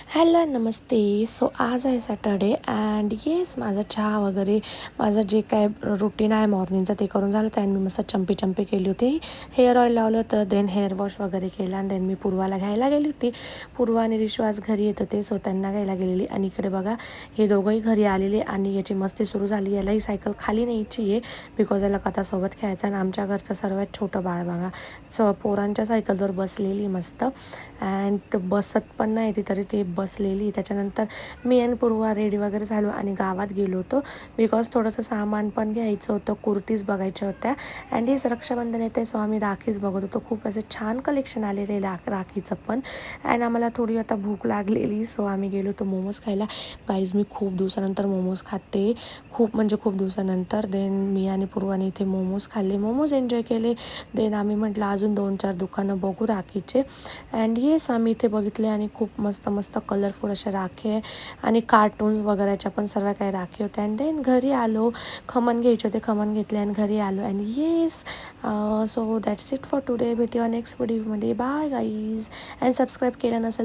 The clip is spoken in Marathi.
हॅलो नमस्ते. सो आज आहे सॅटर्डे अँड येस माझा चहा वगैरे माझं जे काय रुटीन आहे मॉर्निंगचं ते करून झालं होतं. अँड मी मस्त चंपी केली होती. हेअर ऑइल लावलं होतं, देन हेअर वॉश वगैरे केला आणि देन मी पूर्वाला घ्यायला गेली होती. पूर्वा आणि रिशू आज घरी येत होते, सो त्यांना घ्यायला गेलेली. आणि इकडे बघा हे दोघंही घरी आलेले आणि याची मस्ती सुरू झाली. यालाही सायकल खाली न्यायची आहे बिकॉज याला कथासोबत खेळायचं. आणि आमच्या घरचं सर्वात छोटं बाळ बघा पोरांच्या सायकलवर बसलेली मस्त अँड बसत पण नाही ती तरी ती बसलेली. त्याच्यानंतर मी आणि पूर्वा रेडी वगैरे झालो आणि गावात गेलो होतो बिकॉज थोडंसं सामान पण घ्यायचं होतं, कुर्तीज बघायच्या होत्या. अँड हीच रक्षाबंधन येते सो आम्ही राखीच बघत होतो. खूप असे छान कलेक्शन आलेले राखीचं पण. अँड आम्हाला थोडी आता भूक लागलेली सो आम्ही गेलो होतो मोमोज खायला. गाईज मी खूप दिवसानंतर मोमोज खाते, खूप म्हणजे खूप दिवसानंतर. देन मी आणि पूर्वाने इथे मोमोज खाल्ले, मोमोज एन्जॉय केले. देन आम्ही म्हटलं अजून 2-4 दुकानं बघू राखीचे. अँड येस आम्ही इथे बघितले आणि खूप मस्त मस्त कलरफुल अशा राखी आहे आणि कार्टून्स वगैरेच्या पण सर्व काही राखी होत्या. अँड देन घरी आलो, खमण घ्यायचे होते, खमण घेतले आणि घरी आलो. And yes so that's it for today. भेटूया नेक्स्ट व्हिडिओमध्ये. Bye guys. अँड सबस्क्राईब केलं नसेल